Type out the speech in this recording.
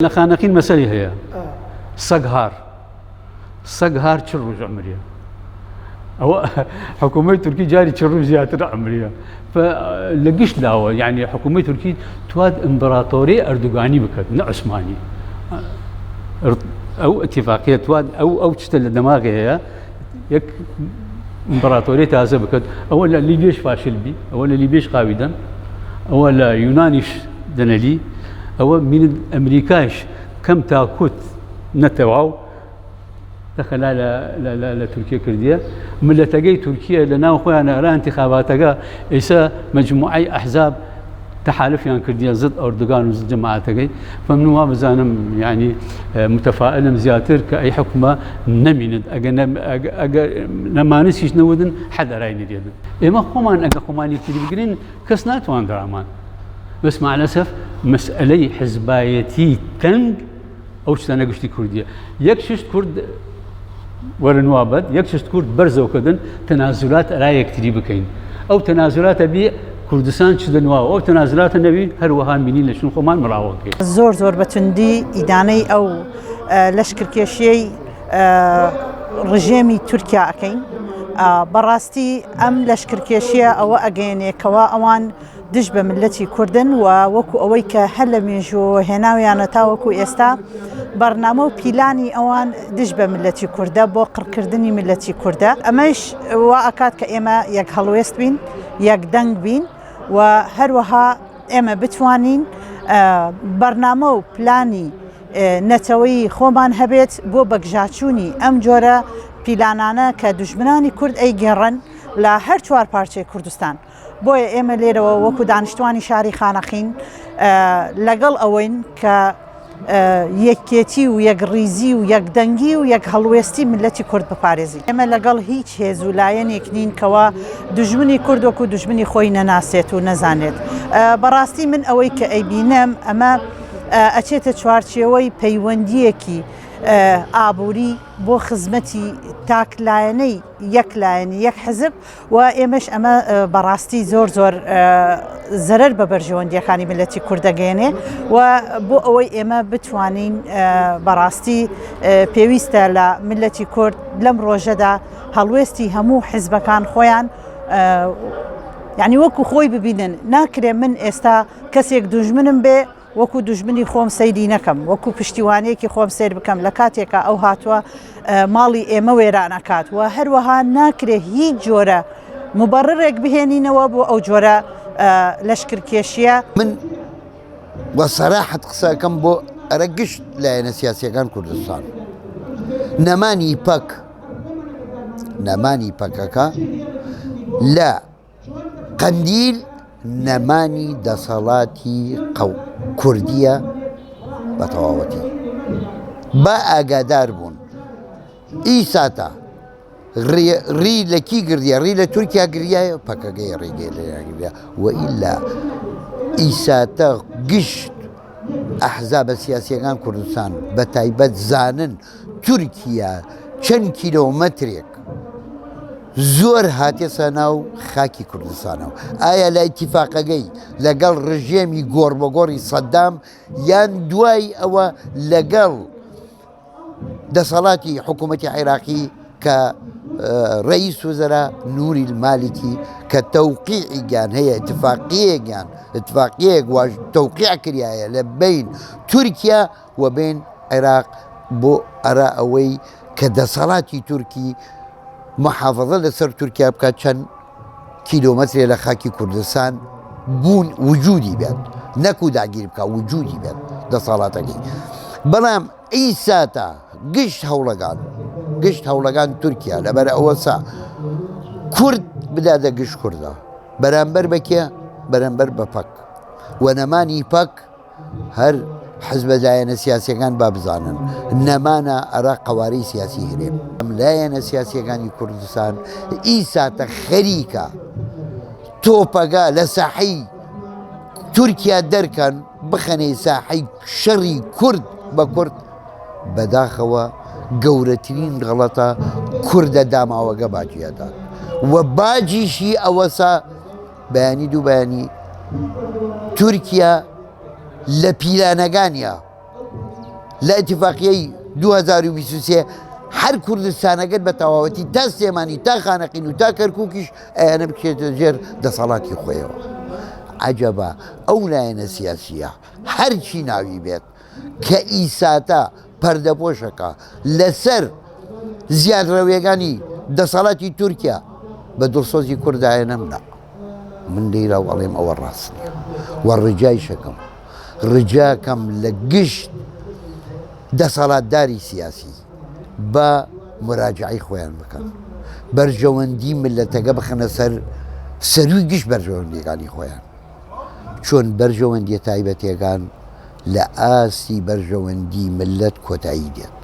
لخانقين مسألة هي سقهار تشرج عمرية أو حكومة تركيا جاري تشرج زيادة عمرية فلقيش لاوة يعني حكومة تركيا تواد إمبراطورية أردوغاني بكت نا عثماني أو اتفاقية تواد أو تشتل دماغي هي يك إمبراطورية تازة بكت أولا ليبيش فاشل بي أولا ليبيش قاودا أولا يونانيش دنالي أو من أمريكاش كم تاكوت نتواو دخل على تركيا كردية من تجي تركيا لنا وخوينا را انتخاباتها إيسا مجموعة أحزاب تحالف يعني كردية ضد أردوغان وضد جماعتها فمن ما بزانم يعني متفائل زياتر كأي حكومة نميند لما نسيش نودن حدا راين اليدن إما خمان يكتري بقرين كسنات وان درامان بس مع الأسف مسألة حزبايتي تنج أو شتانا قشتي كردية يكششت كرد ولا نوابد يكششت كرد برزة وكذن تنازلات رأي كتير بكين أو تنازلات أبي كردستان شد نواب أو تنازلات النبي هروها منين لشنو خمان مراوكي زور بتندي إداني أو لشكر كيشي رجيمي تركيا أكين براستي أم لشكر كيشيا أو أجيني كوا أوان دجبة ملتي كردن ووكو أويك هلا من جو هناوي أنا تاوكو إستا برنامج بيلاني أوان دجبة ملتي كردا بوقر كردني ملتي كردا أماش وأكاد كإما يك هلويست بين يك دنگ بين وهروها إما بتوانين برنامج بلاني نتوي خومان هبت بو بقجاتشوني أم جورا بيلانانا كدجمناني كرد أي جرن لا هر چوار پارچه کردستان بۆیە ئێمە لێرەوە وەکو دانیشتوانی شاری خانەخین لەگەڵ ئەوەین کە یەکێتی و یەکڕیزی و یەکدەنگی و یەک هەڵوێستی ملەتی کورد بپارێزی ئێمە لەگەڵ هیچ هێز و لایەنێک نین کەوا دژمنی کورد وەکو دژمنی خۆی نەناسێت و نەزانێت بەڕاستی من ئەوەی کە ئەیبینم ئەمە ئەچێتە چوارچێوەی پەیوەندیەکی ئابووری بۆ خزمەتی تاکلایەنەی یەک حزب و ئێمەش ئەمە بەڕاستی زۆر زەرەر بە بەرژەوەندیەکانی ملەتی کوردەگەێنێ و بۆ ئەوەی ئێمە بتوانین بەڕاستی پێویستە لە ملەتی کورد لەم ڕۆژەدا هەڵوێستی هەموو حیزبەکان خۆیان یعنی وەکو خۆی ببینن ناکرێ من ئێستا کەسێک دوژمنم بێ وەکو دژمنی خۆم سەیری نەکەم وەکو پشتیوانەیەکی خۆم سیر بکەم لە کاتێکە ئەو هاتووە ماڵی ئێمە وێرانەکات و هەروەها ناکرێ هیچ جۆرە مبەڕڕێک بهێنینەوە بۆ ئەو جۆرە لەشکرکێشیە من وەسەراحەت قسەکەم بۆ ئەرە گشت لایەنە سیاسیەکان کوردستان نەمانی پەکەکە لە قەندیل نەمانی دەسەڵاتی کوردیە بە تەواوەتی با ئاگادار بوون ئیساتە ڕی لە کی گردیە ڕی لە تورکیا گریایە پەکەگەی ڕێگەی لەگریا وئیلا ئیساتە گشت ئەحزابە سیاسیەکان کوردستان بە تایبەت زانن تورکیا چەند کیلۆمەترێک زۆر هاتێسە ناو خاکی کوردستانەوە ئایا لە ئیتیفاقەکەی لەگەڵ ڕژێمی گۆڕبەگۆڕی سەدام یان دوای ئەوە لەگەڵ دەسەڵاتی حکوومەتی عێراقی کە ڕئیس وزەرا نووری المالیکی کە تەوقیعی گیان هەیە اتفاقیەک واژ تەوقیع کریایە لە بین تورکیا و بین عێراق بۆ ئەرا ئەوەی کە دەسەڵاتی تورکی محافظە لەسەر تورکیا بکات چەند کیلۆمەترێ لە خاکی کوردستان بوون وجودی بێت نەکو داگیر بکە وجودی بێت دەسەڵاتەکەی بەڵام ئیساتە گشت هەوڵەکان تورکیا لەبەر ئەوەسا کورد بدادە گشت کوردە بەرامبەر بەکێ بەرامبەر بە پەک و نەمانی پەک هەر حزب لایەنە سیاسیەکان با بزانن نەمانە ئەرا قەوارەی سیاسی هەرێم ئەم لایەنە سیاسیەکانی کوردستان ئیساتە خەریکە تۆپەگا لە ساحەی تورکیا دەرکەن بخەنەی ساحەی شەڕی کورد بە کورد بەداخەوە گەورەترین غەڵەتە کوردە داماوەگە باجیەدات و باجیشی ئەوەسا بەیانی دوو بەیانی تورکیا لە پیلانەکانیە لە ئەتیفاقیەی 2023 هەر کوردستانەگەت بە تەواوەتی تا سلێمانی تا خانەقین و تا کەرکووکیش ئەیانە بکرێتە ژێر دەسەڵاتی خۆیەوە. عەجەبە ئەو لایەنە سیاسیە هەرچی ناوی بێت کە ئیساتە پەردەپۆشەکە لەسەر زیادڕەویەکانی دەسەڵاتی تورکیا بە دڵسۆزی کوردایە نەمدا. من لێرە وەڵێم ئەوە ڕاست نییە وە ڕجای شەکەم ڕجاکەم لە گشت دەسەڵاتداری سیاسی بە مراجعی خۆیان بکەن بەرژەوەندی ملەتەکە بخەنە سەر سەروی گشت بەرژەوەندیەکانی خۆیان چۆن بەرژەوەندیە تایبەتیەکان لە ئاسی بەرژەوەندی ملت کۆتایی دێت.